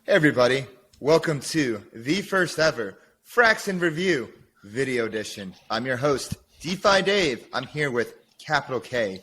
Hey everybody, welcome to the first ever FRAX in Review video edition. I'm your host, DeFi Dave. I'm here with capital K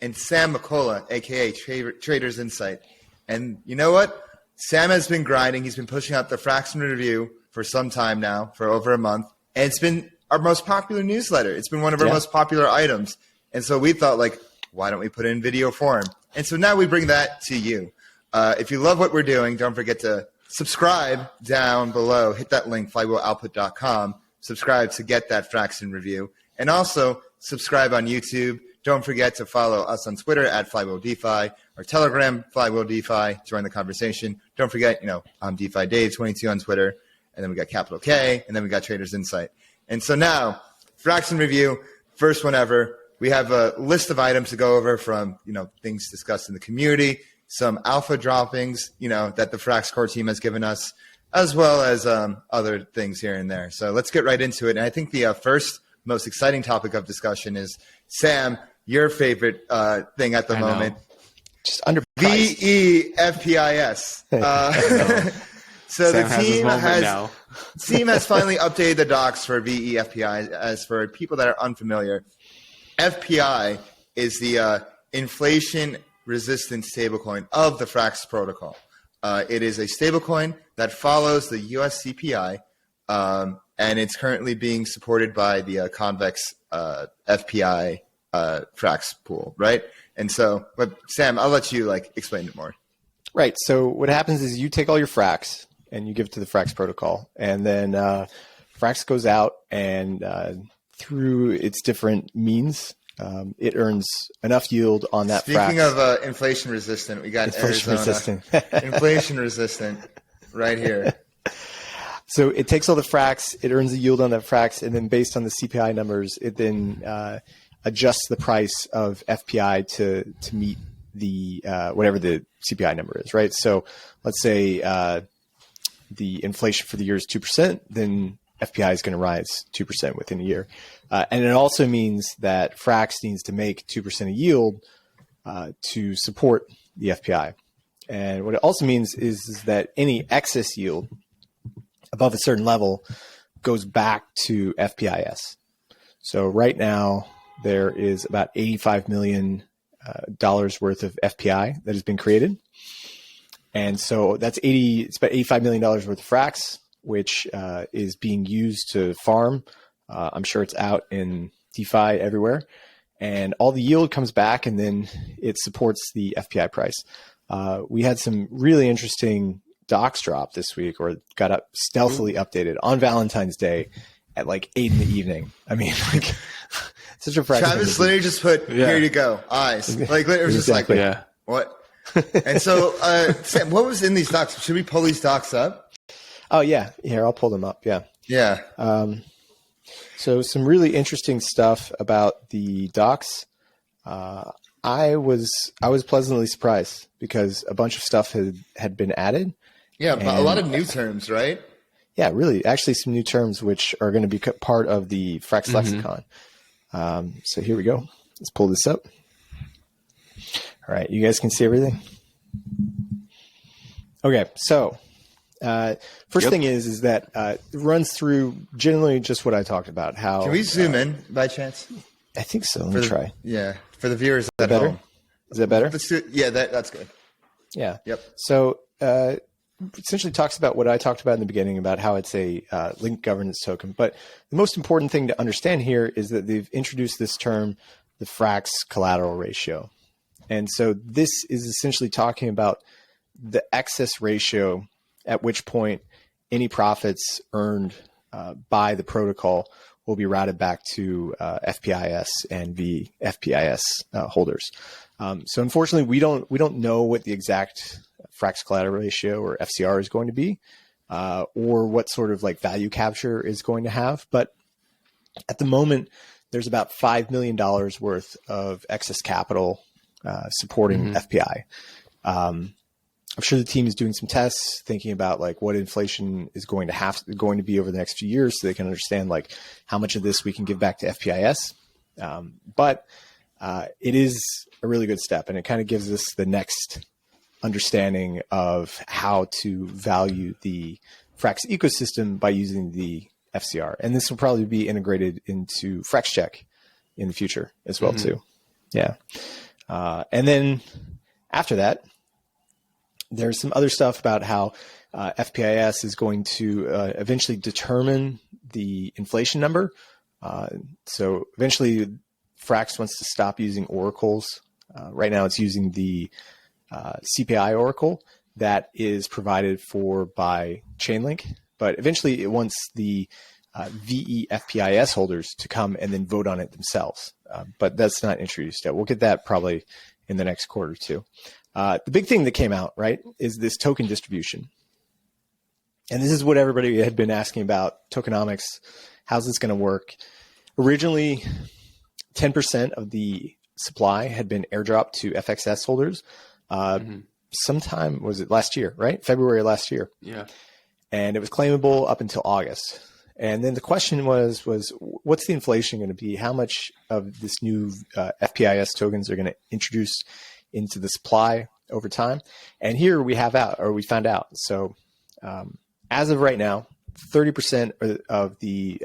and Sam McCullough, aka Traders Insight. And you know what? Sam has been grinding. He's been pushing out the FRAX in Review for some time now, for over a month. And it's been our most popular newsletter. It's been one of our most popular items. And so we thought, like, why don't we put it in video form? And so now we bring that to you. If you love what we're doing, don't forget to subscribe down below. Hit that link, flywheeloutput.com. Subscribe to get that FRAX in Review. And also subscribe on YouTube. Don't forget to follow us on Twitter at FlywheelDeFi, or Telegram, FlywheelDeFi. Join the conversation. Don't forget, I'm DeFi Dave 22 on Twitter. And then we got capital K, and then we got Traders Insight. And so now, FRAX in Review, first one ever. We have a list of items to go over from, things discussed in the community, some alpha droppings, that the FRAX core team has given us, as well as other things here and there. So let's get right into it. And I think the first most exciting topic of discussion is, Sam, your favorite thing at the moment. Just under FRxETH. So the team has finally updated the docs for FRxETH. As for people that are unfamiliar, FPI is the inflation-resistant stablecoin of the FRAX protocol. It is a stablecoin that follows the US CPI, and it's currently being supported by the Convex FPI FRAX pool, right? And so, but Sam, I'll let you explain it more. Right. So what happens is you take all your FRAX and you give it to the FRAX protocol, and then FRAX goes out and through its different means, it earns enough yield on that FRAX. Speaking of inflation resistant, we got inflation resistant. Inflation resistant right here. So it takes all the FRAX, it earns a yield on that FRAX, and then based on the CPI numbers, it then adjusts the price of FPI to meet the whatever the CPI number is, right? So let's say the inflation for the year is 2%, then FPI is going to rise 2% within a year. And it also means that FRAX needs to make 2% a yield to support the FPI. And what it also means is that any excess yield above a certain level goes back to FPIS. So right now there is about $85 million worth of FPI that has been created. And so it's about $85 million worth of FRAX, which is being used to farm. I'm sure it's out in DeFi everywhere. And all the yield comes back, and then it supports the FPI price. We had some really interesting docs drop this week, or got up stealthily updated on Valentine's Day at 8 in the evening. I mean, such a FRAX. Travis literally just put, here you go, eyes. It was exactly. just what? And so, Sam, what was in these docs? Should we pull these docs up? Oh, yeah. Here, I'll pull them up. Yeah. Yeah. So some really interesting stuff about the docs. I was pleasantly surprised because a bunch of stuff had been added. Yeah, but a lot of new terms, right? Yeah, really. Actually, some new terms which are going to be part of the FRAX lexicon. So here we go. Let's pull this up. All right, you guys can see everything? Okay, so first thing is that it runs through generally just what I talked about. How can we zoom in by chance? I think so. Let me try. Yeah, for the viewers at home. Is that better? That's good. Yeah. Yep. So essentially talks about what I talked about in the beginning about how it's a linked governance token. But the most important thing to understand here is that they've introduced this term, the FRAX collateral ratio. And so this is essentially talking about the excess ratio at which point any profits earned by the protocol will be routed back to FPIS and the FPIS holders. So unfortunately, we don't know what the exact FRAX collateral ratio or FCR is going to be, or what sort of value capture is going to have. But at the moment, there's about $5 million worth of excess capital supporting FPI. I'm sure the team is doing some tests, thinking about what inflation is going to be over the next few years, so they can understand how much of this we can give back to FPIS. But it is a really good step, and it kind of gives us the next understanding of how to value the FRAX ecosystem by using the FCR. And this will probably be integrated into FrxCheck in the future as well, too. Yeah. And then after that, there's some other stuff about how FPIS is going to eventually determine the inflation number. So eventually, FRAX wants to stop using oracles. Right now, it's using the CPI oracle that is provided for by Chainlink. But eventually, it wants the VEFPIS holders to come and then vote on it themselves. But that's not introduced yet. We'll get that probably in the next quarter, too. The big thing that came out, right, is this token distribution. And this is what everybody had been asking about, tokenomics. How's this going to work? Originally, 10% of the supply had been airdropped to FRxETH holders. Sometime, was it last year, right? February last year. Yeah. And it was claimable up until August. And then the question was what's the inflation going to be? How much of this new FPIS tokens are going to introduce into the supply over time? And here we found out. So as of right now, 30% of the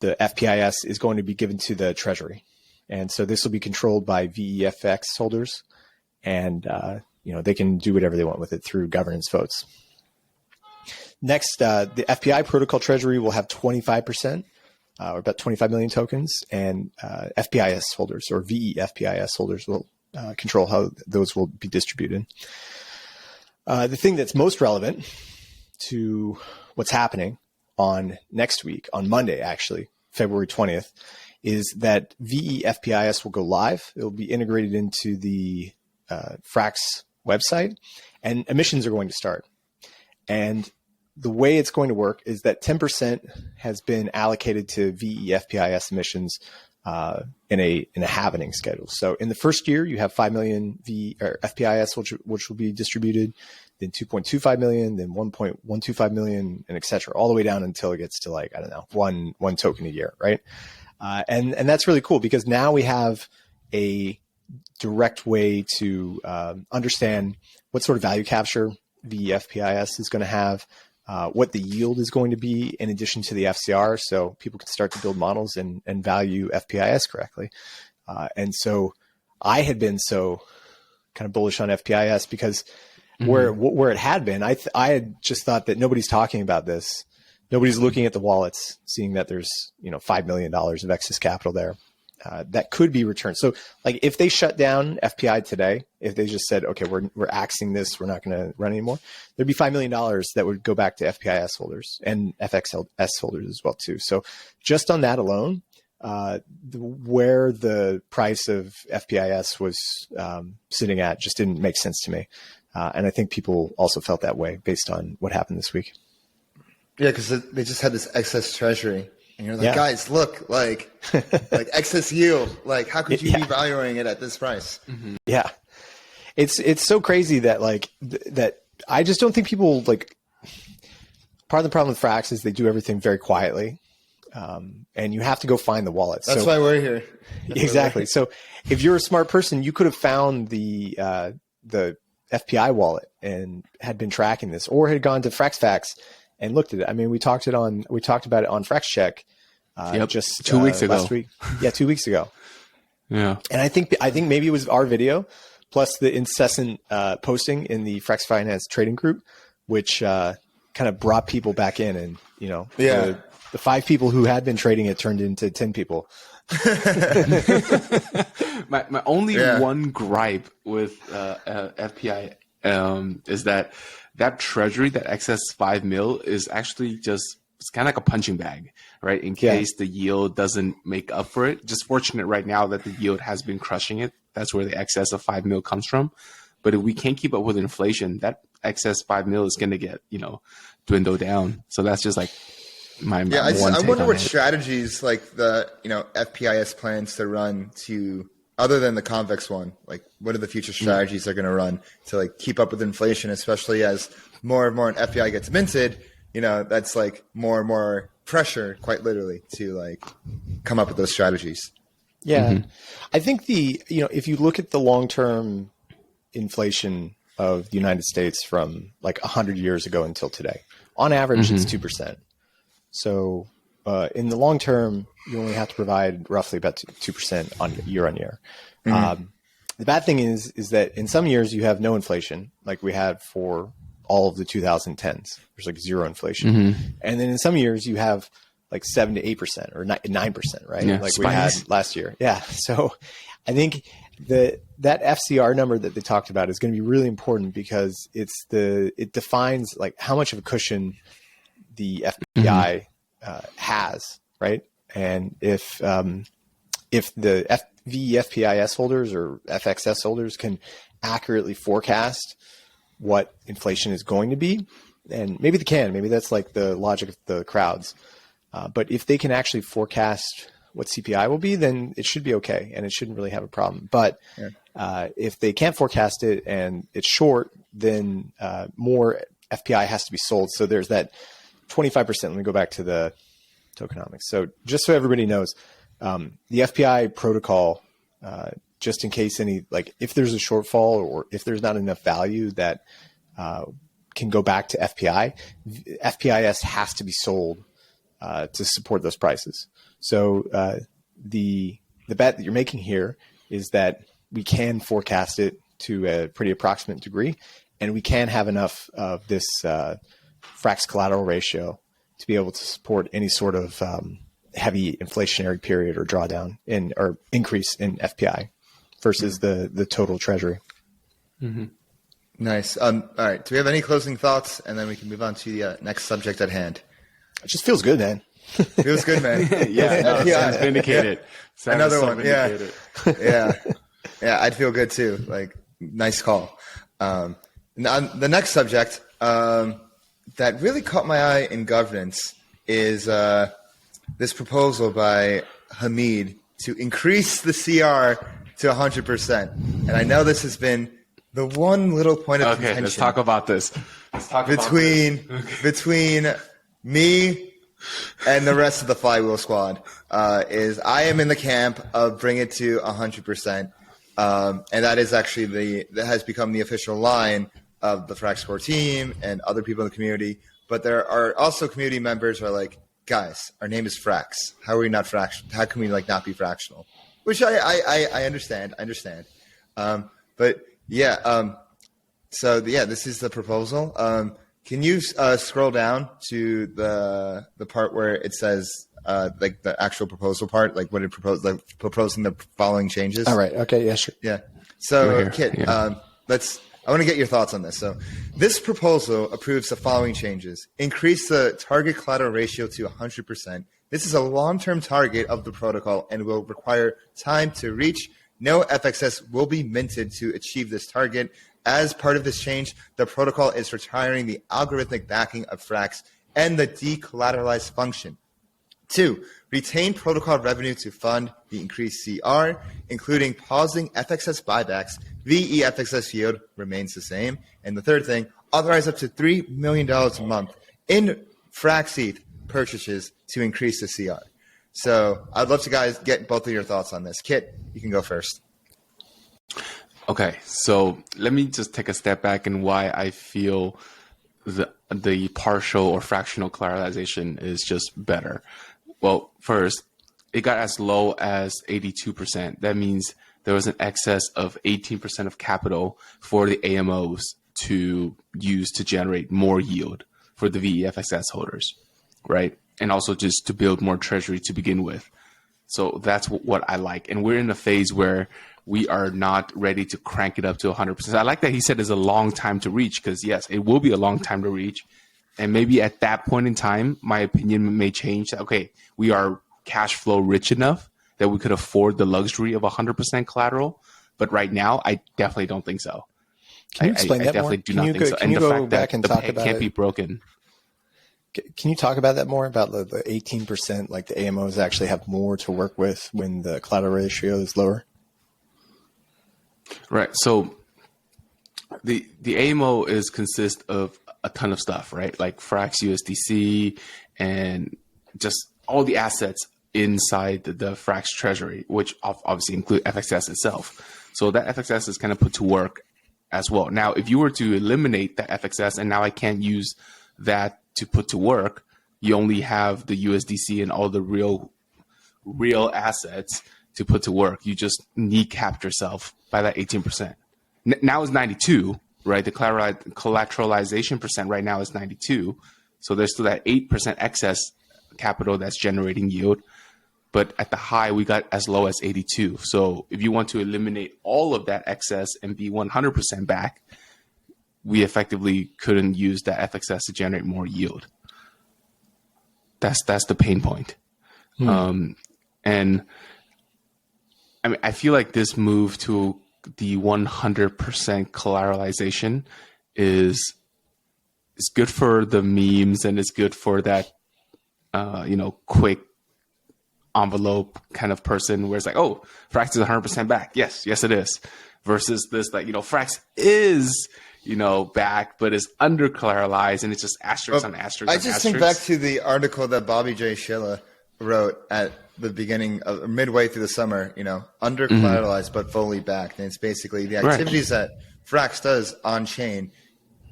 FPIS is going to be given to the Treasury. And so this will be controlled by VEFX holders, and they can do whatever they want with it through governance votes. Next, the FPI protocol Treasury will have 25%, or about 25 million tokens, and FPIS holders or VEFPIS holders will control how those will be distributed. The thing that's most relevant to what's happening on next week, on Monday, actually, February 20th, is that VEFPIS will go live. It will be integrated into the FRAX website, and emissions are going to start. And the way it's going to work is that 10% has been allocated to VEFPIS emissions in a halvening schedule. So in the first year, you have 5 million FPIS, which will be distributed, then 2.25 million, then 1.125 million, and et cetera, all the way down until it gets to one token a year, right? And that's really cool because now we have a direct way to understand what sort of value capture VEFPIS is going to have, what the yield is going to be in addition to the FCR, so people can start to build models and value FPIS correctly. And so I had been so kind of bullish on FPIS because where it had been, I had just thought that nobody's talking about this. Nobody's looking at the wallets, seeing that there's $5 million of excess capital there that could be returned. So if they shut down FPI today, if they just said, okay, we're axing this, we're not going to run anymore, there'd be $5 million that would go back to FPIS holders and FXS holders as well too. So just on that alone, where the price of FPIS was sitting at just didn't make sense to me. And I think people also felt that way based on what happened this week. Yeah, because they just had this excess treasury. And you're like, guys, look, like excess yield. Like, how could you be valuing it at this price? Mm-hmm. Yeah. It's so crazy that that I just don't think people part of the problem with FRAX is they do everything very quietly. And you have to go find the wallets. That's why we're here. Exactly. So if you're a smart person, you could have found the FPI wallet and had been tracking this, or had gone to FrxFacts and looked at it. I mean, we talked about it on FrxCheck just 2 weeks ago. Last week. Yeah, 2 weeks ago. Yeah. And I think maybe it was our video plus the incessant posting in the Frax Finance trading group, which kind of brought people back in, and the 5 people who had been trading it turned into 10 people. my only one gripe with FPI is that treasury, that excess 5 mil, is actually it's kind of like a punching bag, right? In case the yield doesn't make up for it. Just fortunate right now that the yield has been crushing it. That's where the excess of 5 mil comes from. But if we can't keep up with inflation, that excess 5 mil is going to get dwindle down. So that's just my I wonder what strategies the FPIS plans to run to, other than the convex one, what are the future strategies they're going to run to keep up with inflation, especially as more and more an FPI gets minted. That's more and more pressure, quite literally, to come up with those strategies. Yeah, I think if you look at the long-term inflation of the United States from like 100 years ago until today. On average, it's 2%. So in the long term, you only have to provide roughly about 2% on year. The bad thing is that in some years you have no inflation, like we had for all of the 2010s. There's like zero inflation. And then in some years you have like 7 to 8% or 9%, right? Yeah, like spikes. we had last year. Yeah. So I think that FCR number that they talked about is going to be really important because it defines like how much of a cushion the FPI has, right? And if the VFPIS holders or FXS holders can accurately forecast what inflation is going to be, and maybe they can, maybe that's like the logic of the crowds. But if they can actually forecast what CPI will be, then it should be okay, and it shouldn't really have a problem. But if they can't forecast it and it's short, then more FPI has to be sold. So there's that 25%. Let me go back to the tokenomics. So just so everybody knows, the FPI protocol, just in case if there's a shortfall or if there's not enough value that can go back to FPI, FPIS has to be sold to support those prices. So the bet that you're making here is that we can forecast it to a pretty approximate degree, and we can have enough of this FRAX collateral ratio to be able to support any sort of heavy inflationary period or drawdown or increase in FPI versus the total treasury. Nice. All right. Do we have any closing thoughts? And then we can move on to the next subject at hand. It just feels good, man. Feels good, man. Sounds vindicated. Another one. Vindicated. Yeah. I'd feel good too. Like, nice call. Now, the next subject that really caught my eye in governance is this proposal by Hamid to increase the CR to 100%. And I know this has been the one little point of contention. Let's talk about this. Between me and the rest of the Flywheel squad is I am in the camp of bring it to 100%. And that is actually that has become the official line of the FRAX core team and other people in the community. But there are also community members who are like, guys, our name is FRAX. How are we not fractional? How can we not be fractional? Which I understand. But yeah, this is the proposal. Can you scroll down to the part where it says the actual proposal part, like what it proposed, like proposing the following changes? All right. Okay. Yeah. Sure. Yeah. So, Right Kiet, yeah. I want to get your thoughts on this. So, this proposal approves the following changes: increase the target collateral ratio to 100%. This is a long-term target of the protocol and will require time to reach. No FXS will be minted to achieve this target. As part of this change, the protocol is retiring the algorithmic backing of FRAX and the decollateralized function. 2, retain protocol revenue to fund the increased CR, including pausing FXS buybacks. VEFXS yield remains the same. And the third thing, authorize up to $3 million a month in FrxETH purchases to increase the CR. So I'd love to get both of your thoughts on this. Kiet, you can go first. Okay, so let me just take a step back and why I feel the partial or fractional collateralization is just better. Well, first, it got as low as 82%. That means there was an excess of 18% of capital for the AMOs to use to generate more yield for the VEFXS holders, right? And also just to build more treasury to begin with. So that's what I like. And we're in a phase where we are not ready to crank it up to 100%. I like that he said it's a long time to reach, because yes, it will be a long time to reach. And maybe at that point in time, my opinion may change. Okay, we are cash flow rich enough that we could afford the luxury of 100% collateral. But right now, I definitely don't think so. Can you explain that more? I definitely do not think so. Can you go back and talk about about can't it? be broken. Can you talk about that more, about the 18%, like the AMOs actually have more to work with when the collateral ratio is lower? Right. So the AMO consists of a ton of stuff, right? Like FRAX USDC and just all the assets inside the FRAX treasury, which obviously include FXS itself. So that FXS is kind of put to work as well. Now, if you were to eliminate the FXS and now I can't use that to put to work, you only have the USDC and all the real assets to put to work. You just kneecapped yourself by that 18%. Now it's 92, right? The collateralization percent right now is 92. So there's still that 8% excess capital that's generating yield. But at the high, we got as low as 82. So if you want to eliminate all of that excess and be 100% back, we effectively couldn't use that FXS to generate more yield. That's the pain point. And I mean, I feel like this move to the 100% collateralization is good for the memes and it's good for that, quick envelope kind of person where it's like, oh, FRAX is 100% back. Yes, it is. Versus this, like, FRAX is, back, but is under collateralized and it's just asterisk on asterisk. I just think back to the article that Bobby J. Schiller wrote at the beginning of midway through the summer, under collateralized but fully backed. And it's basically the activities that FRAX does on chain.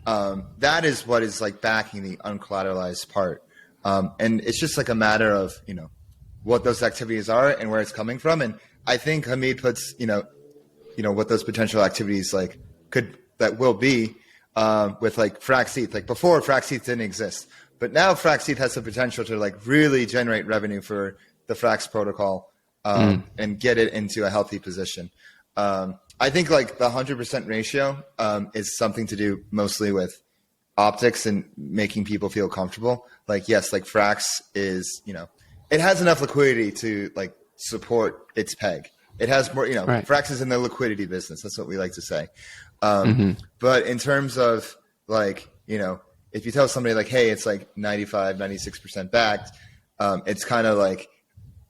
That is what is like backing the uncollateralized part. And it's just like a matter of, what those activities are and where it's coming from. And I think Hamid puts, what those potential activities that will be with like FrxETH. Like before, FrxETH didn't exist, but now FrxETH has the potential to like really generate revenue for the FRAX protocol and get it into a healthy position. I think like the 100% ratio is something to do mostly with optics and making people feel comfortable. Like, yes, like FRAX is, it has enough liquidity to like support its peg. It has more, FRAX is in the liquidity business. That's what we like to say. But in terms of like, if you tell somebody like, hey, it's like 95, 96% backed, it's kind of like,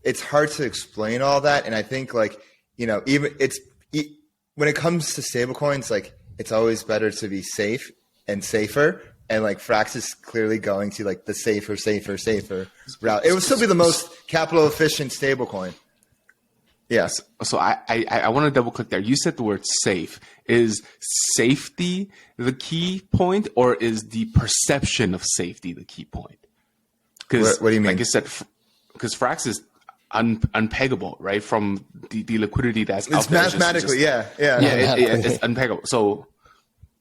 it's hard to explain all that. And I think like, even when it comes to stablecoins, like it's always better to be safe and safer. And like FRAX is clearly going to like the safer route. It will still be the most capital efficient stablecoin. Yes. So I want to double click there. You said the word safe. Is safety the key point, or is the perception of safety the key point? Because what do you mean? Like you said, because FRAX is unpeggable, right? From the liquidity that's it's out there. Mathematically, yeah. It's unpeggable. So,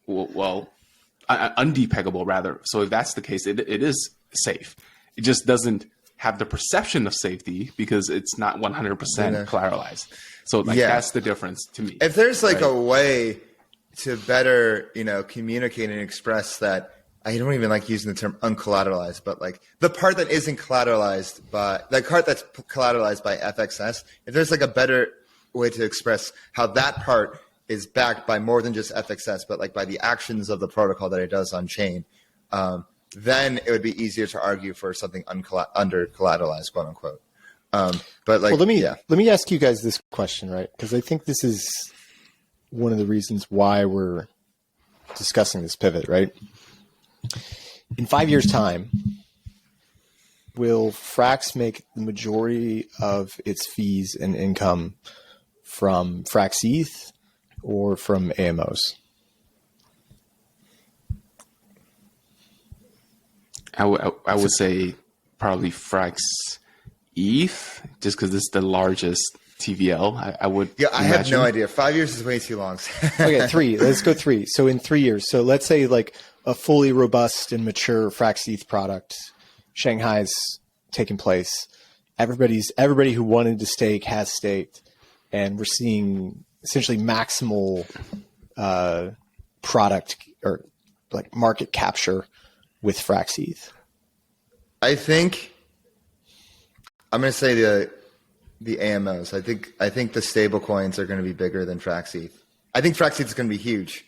well, undepeggable rather. So if that's the case, it is safe. It just doesn't have the perception of safety because it's not 100% collateralized. So that's the difference to me. If there's like a way to better, communicate and express that, I don't even like using the term uncollateralized, but like the part that isn't collateralized by the part that's collateralized by FXS, if there's like a better way to express how that part is backed by more than just FXS, but like by the actions of the protocol that it does on chain, then it would be easier to argue for something under collateralized, quote unquote. But like, well, let me ask you guys this question, right? Because I think this is one of the reasons why we're discussing this pivot, right? In 5 years' time, will FRAX make the majority of its fees and income from FrxETH or from AMOs? I would say probably FrxETH, just because it's the largest TVL. I would. Yeah, I have no idea. 5 years is way too long. Okay, 3. Let's go 3. So in 3 years, so let's say like a fully robust and mature FrxETH product, Shanghai's taken place. Everybody who wanted to stake has staked, and we're seeing essentially maximal product or like market capture with FrxETH. I think I'm going to say the AMOs. I think the stable coins are going to be bigger than FrxETH. I think FrxETH is going to be huge,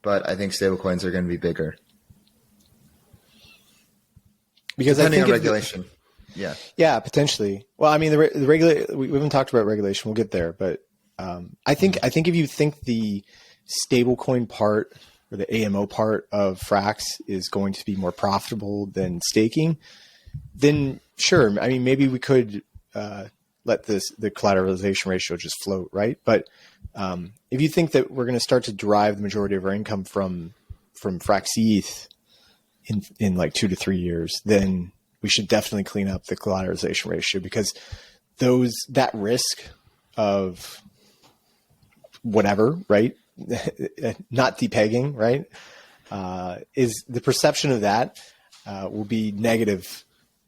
but I think stable coins are going to be bigger. Because depending I think on regulation. Yeah, potentially. Well, I mean, we haven't talked about regulation. We'll get there, but I think if you think the stablecoin part or the AMO part of FRAX is going to be more profitable than staking, then sure. I mean, maybe we could let the collateralization ratio just float, right? But If you think that we're going to start to derive the majority of our income from FrxETH in like 2 to 3 years, then we should definitely clean up the collateralization ratio, because that risk of whatever, right? Not depegging, right? Is the perception of that will be negative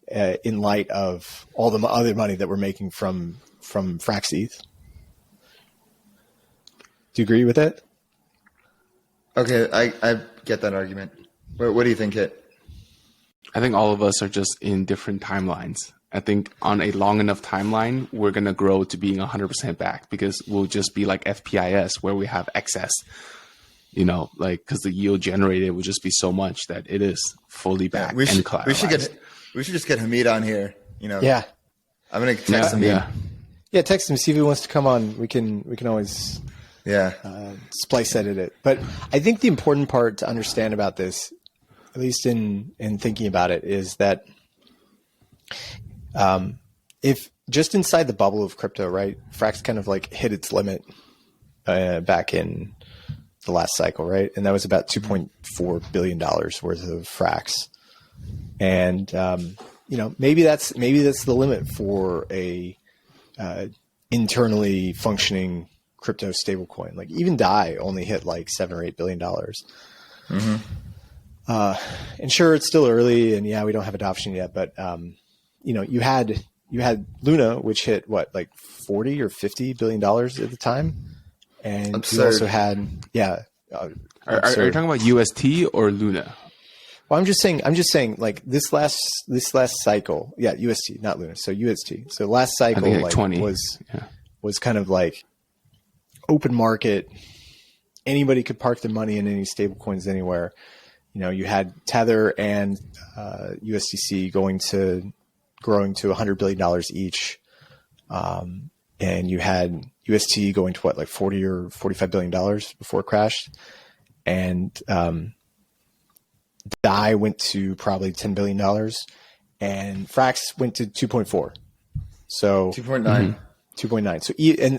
in light of all the other money that we're making from FrxETH. Do you agree with that? Okay, I get that argument. What do you think, Kiet? I think all of us are just in different timelines. I think on a long enough timeline, we're going to grow to being 100% back, because we'll just be like FPIS, where we have excess, because the yield generated will just be so much that it is fully back and collateralized. We should just get Hamid on here. Yeah. I'm going to text him. Yeah, text him, see if he wants to come on. We can always splice edit it. But I think the important part to understand about this, at least in thinking about it, is that if just inside the bubble of crypto, right, Frax kind of like hit its limit back in the last cycle, right? And that was about $2.4 billion worth of Frax. And, maybe that's the limit for a internally functioning crypto stablecoin. Like even DAI only hit like $7 or $8 billion. Mm-hmm. And sure, it's still early, and we don't have adoption yet, but you had Luna, which hit what, like $40 or $50 billion at the time, and absurd. You also had Are you talking about UST or Luna? Well, I'm just saying, like this last cycle, UST, not Luna, so UST. So last cycle, I think like 20 was kind of like open market. Anybody could park their money in any stable coins anywhere. You had Tether and USDC growing to $100 billion each. And you had UST going to like $40 or $45 billion before it crashed. And DAI went to probably $10 billion, and Frax went to 2.4. So 2.9. 2.9. So,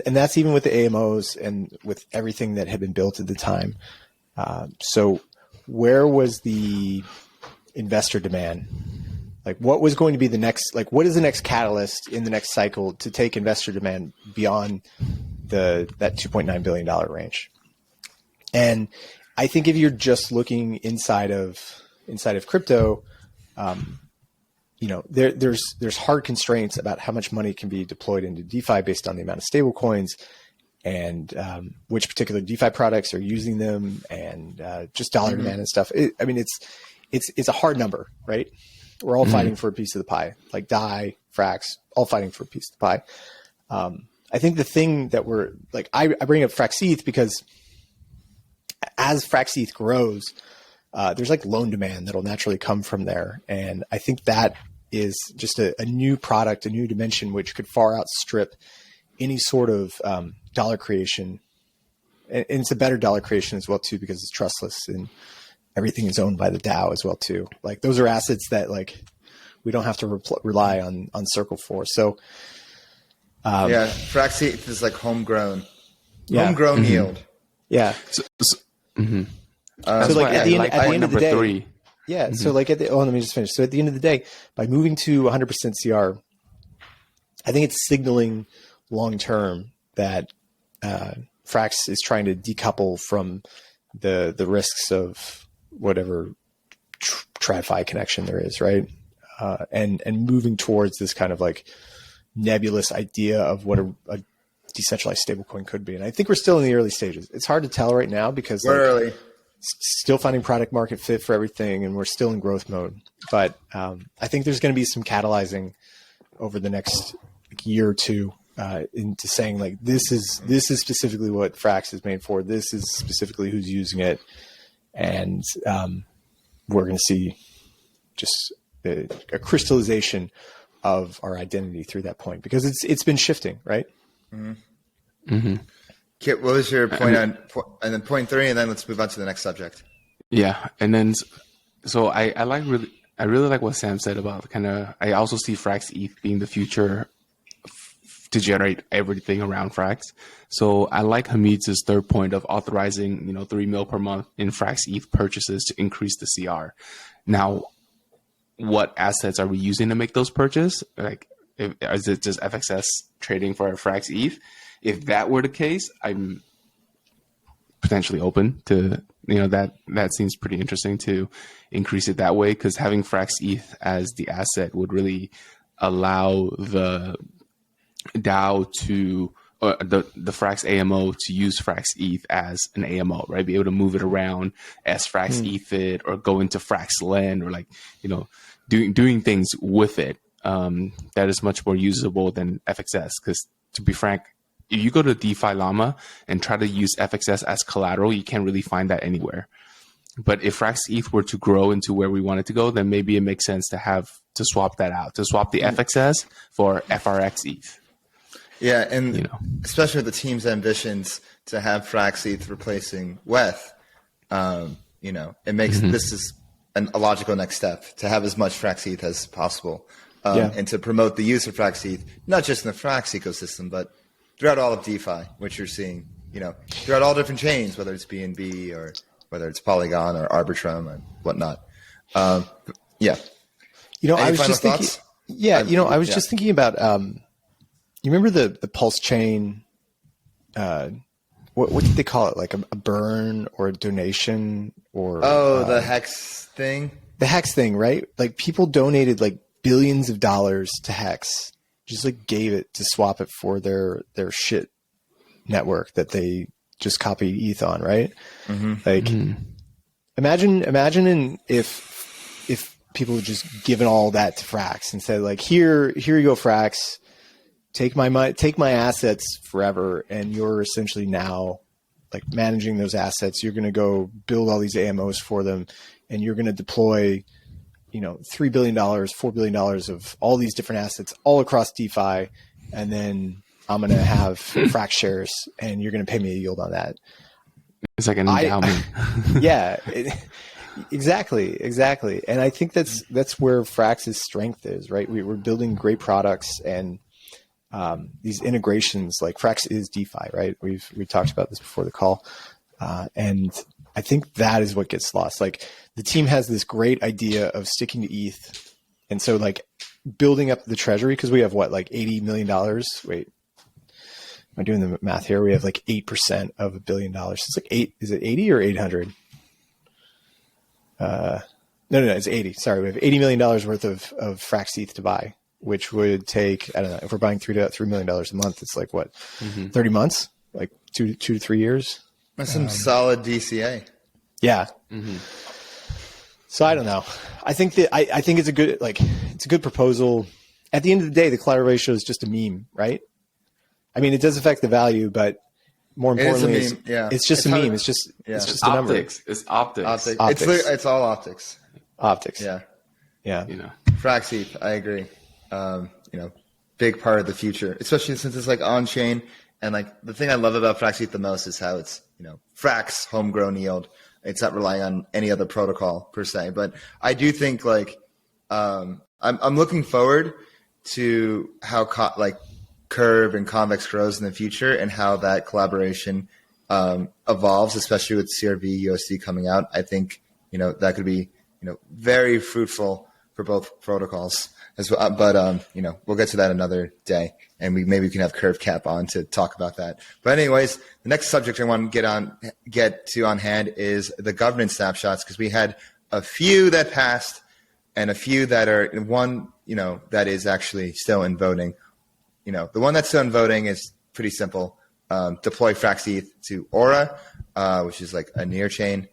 and that's even with the AMOs and with everything that had been built at the time. So where was the investor demand? Like what was going to be the next, like what is the next catalyst in the next cycle to take investor demand beyond that $2.9 billion range? And I think if you're just looking inside of crypto, there's hard constraints about how much money can be deployed into DeFi based on the amount of stable coins and which particular DeFi products are using them, and just dollar demand and stuff. It's a hard number, right? We're all fighting for a piece of the pie, like DAI, Frax, all fighting for a piece of the pie. I think the thing that we're like, I bring up FrxETH because as FrxETH grows, there's like loan demand that'll naturally come from there. And I think that is just a new product, a new dimension, which could far outstrip any sort of dollar creation. And it's a better dollar creation as well, too, because it's trustless and everything is owned by the DAO as well, too. Like those are assets that like we don't have to rely on Circle for. So FrxETH is like homegrown yield. Yeah. So like at the end of the day, 3. Yeah. So like let me just finish. So at the end of the day, by moving to 100% CR, I think it's signaling long-term that Frax is trying to decouple from the risks of whatever TradFi connection there is, right? And moving towards this kind of like nebulous idea of what a decentralized stablecoin could be. And I think we're still in the early stages. It's hard to tell right now because we're early. Still finding product market fit for everything, and we're still in growth mode. But I think there's going to be some catalyzing over the next year or two into saying like this is specifically what Frax is made for. This is specifically who's using it, and we're going to see just a crystallization of our identity through that point, because it's been shifting, right? Mm-hmm. Mm-hmm. Kiet, what was your point and then point 3, and then let's move on to the next subject. Yeah, and then so I really like what Sam said about I also see FrxETH being the future to generate everything around Frax. So I like Hamid's third point of authorizing, 3 mil per month in FrxETH purchases to increase the CR. Now, what assets are we using to make those purchases? Like, is it just FXS trading for FrxETH? If that were the case, I'm potentially open to, that seems pretty interesting to increase it that way, because having FrxETH as the asset would really allow the DAO to, or the Frax AMO to use FrxETH as an AMO, right? Be able to move it around as FrxETH it, or go into FraxLend, or doing things with it that is much more usable than FXS. Because to be frank, if you go to DeFi Llama and try to use FXS as collateral, you can't really find that anywhere. But if FrxETH were to grow into where we want it to go, then maybe it makes sense to swap that out, to swap the FXS for FRxETH. Yeah, and especially with the team's ambitions to have FrxETH replacing WETH, it makes this is a logical next step to have as much FrxETH as possible, and to promote the use of FrxETH, not just in the Frax ecosystem, but throughout all of DeFi, which you're seeing, throughout all different chains, whether it's BNB or whether it's Polygon or Arbitrum and whatnot. I was just thinking. I was just thinking about. You remember the Pulse chain? What did they call it? Like a burn or a donation or? Oh, the Hex thing. The Hex thing, right? Like people donated like billions of dollars to Hex, just like gave it to swap it for their shit network that they just copied ETH on, right? Imagine if people had just given all that to Frax and said like, here you go, Frax. Take my assets forever, and you're essentially now like managing those assets. You're going to go build all these AMOs for them, and you're going to deploy, $3 billion, $4 billion of all these different assets all across DeFi, and then I'm going to have Frax shares, and you're going to pay me a yield on that. It's like an endowment. Exactly. And I think that's where Frax's strength is, right? We're building great products, and these integrations, like Frax is DeFi, right? We talked about this before the call. And I think that is what gets lost. Like the team has this great idea of sticking to ETH. And so like building up the treasury, because we have like $80 million. Wait, am I doing the math here? We have like 8% of $1 billion. It's like is it 80 or 800? No, it's 80. Sorry. We have $80 million worth of FrxETH to buy, which would take, I don't know, if we're buying $3 million a month, it's like what, 30 months, like two to 3 years. That's some solid DCA. Yeah. So I don't know. I think that I think it's a good proposal. At the end of the day, the collateral ratio is just a meme, right? I mean, it does affect the value, but more importantly, it's just a meme. It's just a number. It's optics. It's all optics. Optics. Yeah. FrxETH, I agree. Big part of the future, especially since it's like on chain. And like the thing I love about FrxETH the most is how it's, Frax homegrown yield. It's not relying on any other protocol per se, but I do think like, I'm looking forward to how Curve and Convex grows in the future and how that collaboration, evolves, especially with CRV USD coming out. I think, that could be, very fruitful for both protocols as well. But, we'll get to that another day, and maybe we can have Curve Cap on to talk about that. But anyways, the next subject I want to get to on hand is the governance snapshots, because we had a few that passed and a few that are one, that is actually still in voting. The one that's still in voting is pretty simple. Deploy FrxETH to Aura, which is like a near chain,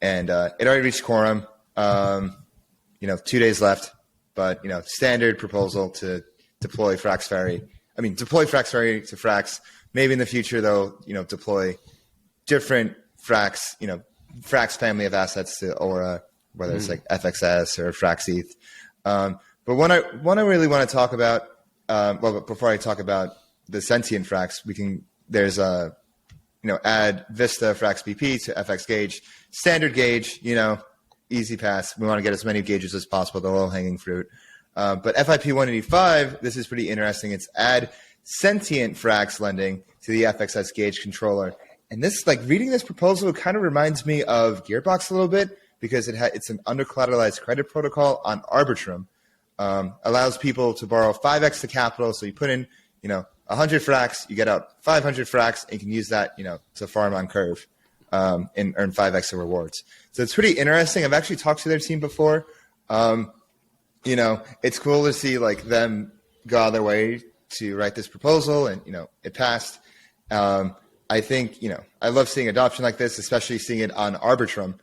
and it already reached quorum. 2 days left, but standard proposal to deploy FraxFerry. Deploy FraxFerry to Frax. Maybe in the future, though, deploy different Frax, Frax family of assets to Aura, whether it's like FXS or FrxETH. But one I really want to talk about, but before I talk about the sentient Frax, there's a, add Vista Frax BP to FX Gauge, standard gauge, easy pass. We want to get as many gauges as possible, the low hanging fruit. But FIP 185, this is pretty interesting. It's add sentient FRAX lending to the FXS Gauge controller. And this, like reading this proposal, kind of reminds me of Gearbox a little bit because it's an under-collateralized credit protocol on Arbitrum. Allows people to borrow 5x the capital. So you put in, 100 FRAX, you get out 500 FRAX, and you can use that, to farm on Curve and earn 5x the rewards. So it's pretty interesting. I've actually talked to their team before. It's cool to see like them go out of their way to write this proposal, and it passed. I think I love seeing adoption like this, especially seeing it on Arbitrum.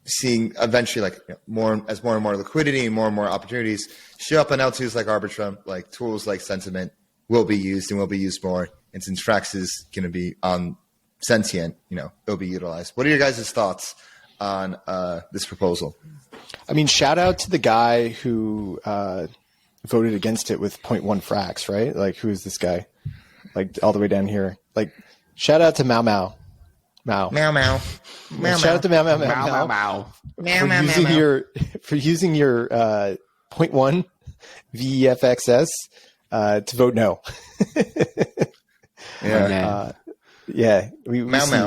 Seeing eventually more and more liquidity and more opportunities show up on L2s like Arbitrum, like tools like Sentiment will be used and will be used more. And since FRAX is going to be on Sentient, it'll be utilized. What are your guys' thoughts on this proposal? I mean, shout out to the guy who voted against it with 0.1 FRAX, right? Like, who is this guy? Like, all the way down here. Like, shout out to Mau Mau. Shout out to Mau for using your 0.1 VFXS to vote no. We see you,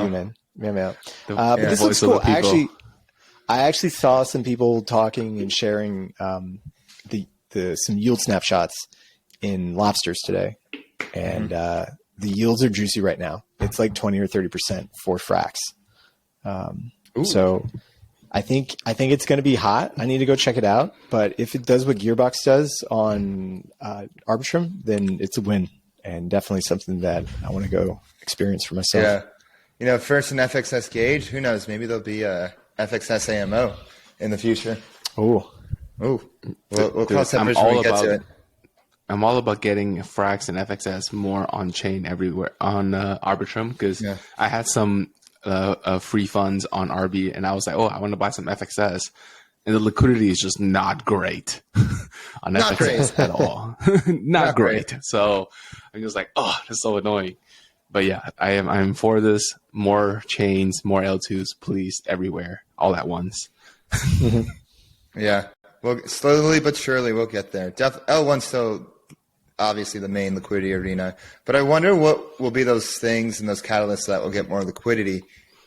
man. Mau. But this looks cool. I actually saw some people talking and sharing some yield snapshots in Lobsters today, and the yields are juicy right now. It's like 20 or 30% for FRAX. So I think it's going to be hot. I need to go check it out. But if it does what Gearbox does on Arbitrum, then it's a win, and definitely something that I want to go experience for myself. Yeah. First an FXS Gauge, who knows? Maybe there'll be a FXS AMO in the future. We'll cross that bridge when we get to it. I'm all about getting FRAX and FXS more on chain everywhere on Arbitrum, because I had some free funds on RB, and I was like, I want to buy some FXS, and the liquidity is just not great on FXS at all. not great. So I'm just like, that's so annoying. But yeah, I'm for this. More chains, more L2s, please, everywhere, all at once. Yeah. Well, slowly but surely we'll get there. L1's still obviously the main liquidity arena, but I wonder what will be those things and those catalysts that will get more liquidity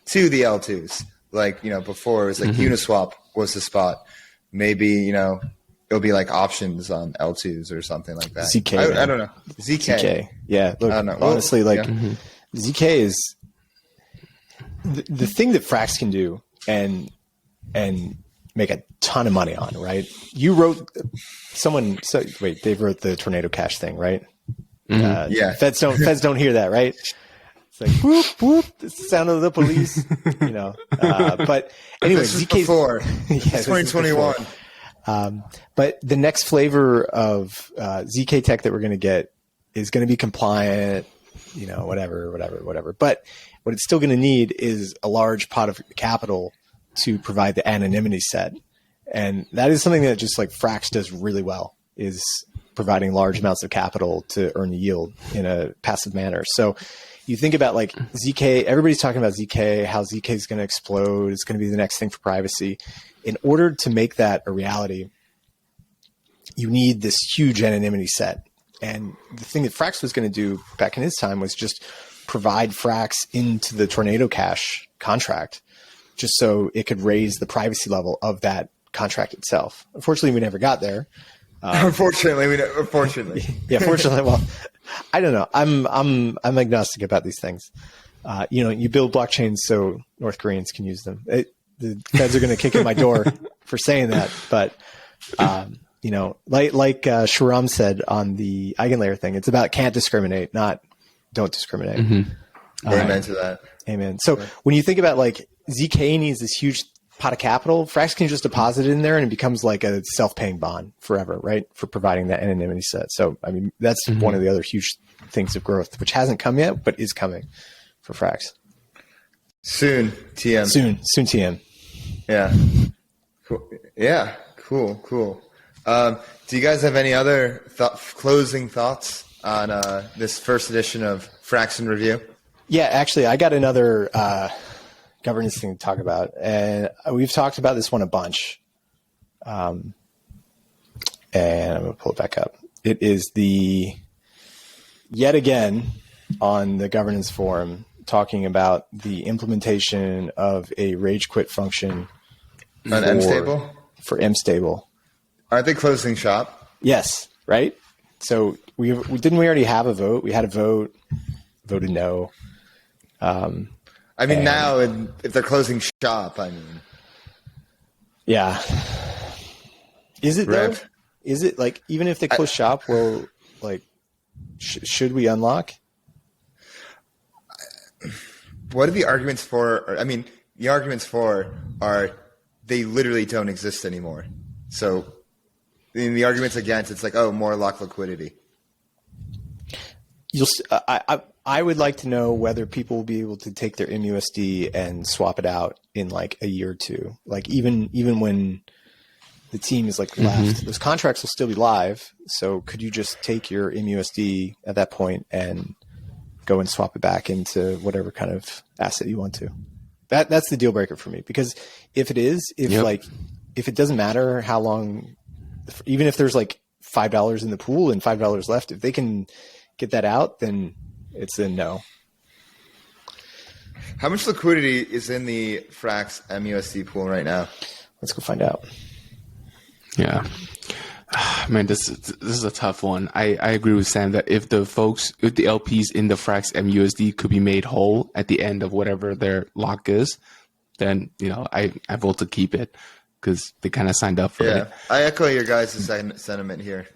to the L2s. Like, before it was like Uniswap was the spot. Maybe, it'll be like options on L2s or something like that. ZK. I don't know. ZK. Yeah. Look, I don't know. Honestly, ZK is the thing that FRAX can do and make a ton of money on, right? You wrote Dave wrote the Tornado Cash thing, right? Feds don't hear that, right? It's like whoop whoop, it's the sound of the police, But anyway, ZK before 2021. But the next flavor of ZK tech that we're going to get is going to be compliant, whatever. But what it's still going to need is a large pot of capital to provide the anonymity set. And that is something that just like FRAX does really well, is providing large amounts of capital to earn the yield in a passive manner. So you think about like ZK, everybody's talking about ZK, how ZK is going to explode. It's going to be the next thing for privacy. In order to make that a reality, you need this huge anonymity set. And the thing that FRAX was going to do back in his time was just provide FRAX into the Tornado Cash contract, just so it could raise the privacy level of that contract itself. Unfortunately, we never got there. Unfortunately. Yeah, fortunately. Well, I don't know. I'm agnostic about these things. You build blockchains so North Koreans can use them. The feds are going to kick in my door for saying that, but like Shahram said on the Eigenlayer thing, it's about can't discriminate, not don't discriminate. Amen to that. Amen. So when you think about like ZK needs this huge pot of capital, FRAX can just deposit it in there and it becomes like a self-paying bond forever, right? For providing that anonymity set. So, I mean, that's one of the other huge things of growth, which hasn't come yet, but is coming for FRAX. Soon, TM. Soon TM. Yeah. Cool. Yeah. Cool. Do you guys have any other closing thoughts on this first edition of FRAX in Review? Yeah, actually, I got another governance thing to talk about, and we've talked about this one a bunch. And I'm going to pull it back up. it is yet again on the governance forum talking about the implementation of a rage quit function on mstable. For mstable. Aren't they closing shop? Yes, right. So we already have a vote. We had a vote, voted no. I mean, now if they're closing shop, I mean, yeah. Is it though? Rip. Is it like even if they close shop, well, like should we unlock? What are the arguments for? I mean, the arguments for are they literally don't exist anymore. So, in the arguments against, it's like, oh, more locked liquidity. I would like to know whether people will be able to take their MUSD and swap it out in like a year or two. Like even when the team is like left, those contracts will still be live. So could you just take your MUSD at that point and go and swap it back into whatever kind of asset you want to? That's the deal breaker for me, because if it doesn't matter how long, even if there's like $5 in the pool and $5 left, if they can get that out, then it's a no. How much liquidity is in the FRAX MUSD pool right now? Let's go find out. Yeah. Man, this is a tough one. I agree with Sam that if the LPs in the FRAX MUSD could be made whole at the end of whatever their lock is, then, I vote to keep it because they kind of signed up for it. Yeah, I echo your guys' sentiment here.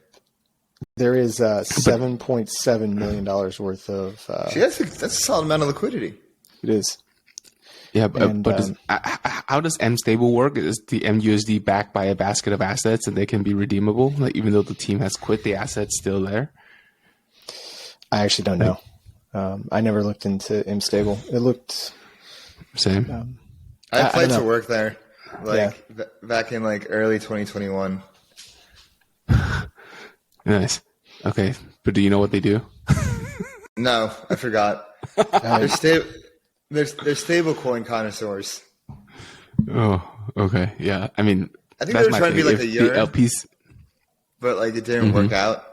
There is $7.7 million worth of. That's a solid amount of liquidity. It is. Yeah, but how does mstable work? Is the MUSD backed by a basket of assets and they can be redeemable? Like even though the team has quit, the asset's still there? I actually don't know. I never looked into mstable. It looked same. I applied to work there, back in early 2021. Nice. Okay, but do you know what they do? No, I forgot. They're stable coin connoisseurs. Oh, okay. Yeah. I mean, I think they were trying to be like a year. The LPs, but it didn't work out.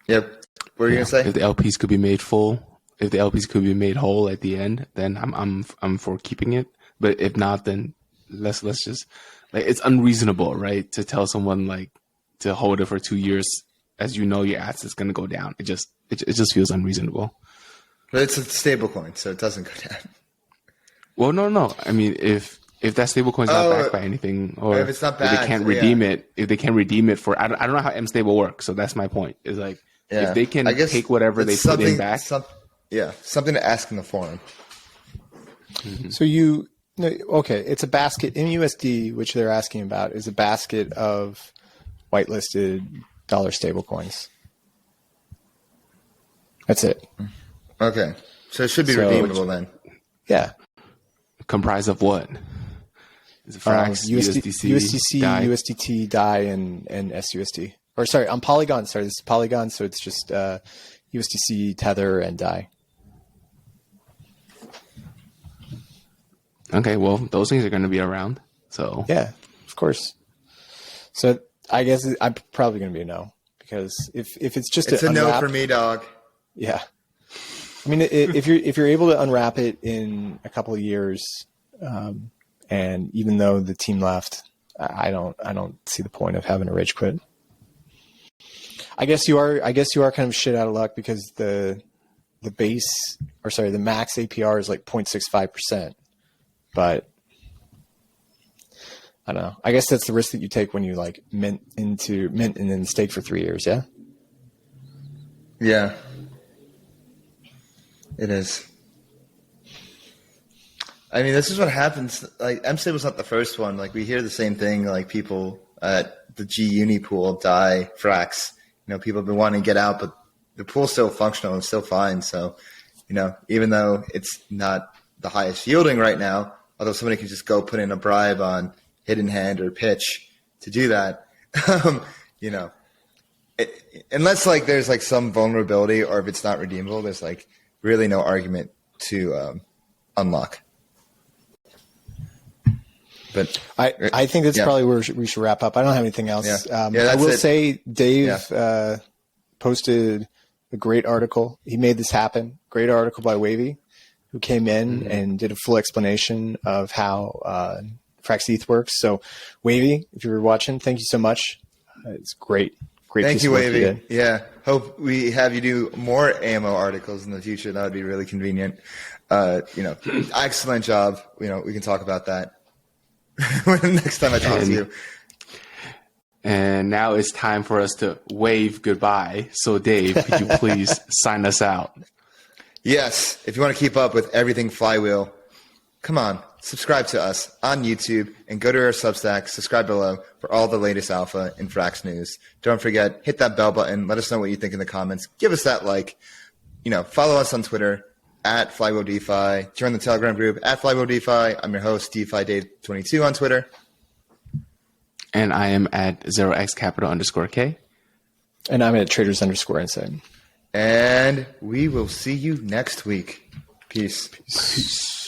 Yep. What were you gonna say? If the LPs could be made full, if the LPs could be made whole at the end, then I'm for keeping it. But if not, then let's just it's unreasonable, right? To tell someone to hold it for 2 years, as your asset's gonna go down. It just feels unreasonable. But it's a stable coin, so it doesn't go down. Well, no. I mean, if that stable coin's not backed by anything, or if it's not backed, if they can't redeem it, if they can redeem it for, I don't know how mstable works. So that's my point. Is if they can take whatever they put in back. Something to ask in the forum. Mm-hmm. So it's a basket. MUSD, which they're asking about, is a basket of whitelisted dollar stable coins. That's it. Okay. So it should be redeemable then. Yeah. Comprised of what? Is it FRAX, USDC, DAI? USDT, DAI, and SUSD. Or sorry, on Polygon. Sorry, this is Polygon, so it's just USDC, Tether, and DAI. Okay, well, those things are going to be around. So yeah, of course. So I guess I'm probably going to be a no, because if it's just it's a no for me, dog. Yeah. I mean, if you're able to unwrap it in a couple of years, and even though the team left, I don't see the point of having a rage quit. I guess you are kind of shit out of luck because the max APR is 0.65%, but I don't know. I guess that's the risk that you take when you mint and then stake for 3 years. Yeah. Yeah. It is. I mean, this is what happens. mstable's not the first one. We hear the same thing. People at the G Uni pool, DAI, FRAX. People have been wanting to get out, but the pool's still functional and still fine. So, even though it's not the highest yielding right now, although somebody can just go put in a bribe on Hidden Hand or Pitch to do that, unless there's some vulnerability, or if it's not redeemable, there's really no argument to unlock. But I think that's probably where we should wrap up. I don't have anything else. I will say Dave posted a great article. He made this happen. Great article by Wavy, who came in and did a full explanation of how FrxETH works. So Wavy, if you're watching, thank you so much. It's great. Thank you, Wavy. Yeah. Hope we have you do more AMO articles in the future. That would be really convenient. Excellent job. We can talk about that next time I talk to you. And now it's time for us to wave goodbye. So Dave, could you please sign us out? Yes. If you want to keep up with everything Flywheel, come on, subscribe to us on YouTube and go to our Substack, subscribe below for all the latest alpha in Frax news. Don't forget, hit that bell button. Let us know what you think in the comments. Give us that like. Follow us on Twitter at Flywheel DeFi. Join the Telegram group at Flywheel DeFi. I'm your host, DeFi Dave 22 on Twitter. And I am at 0xcapital_K. And I'm at traders_insight. And we will see you next week. Peace. Peace.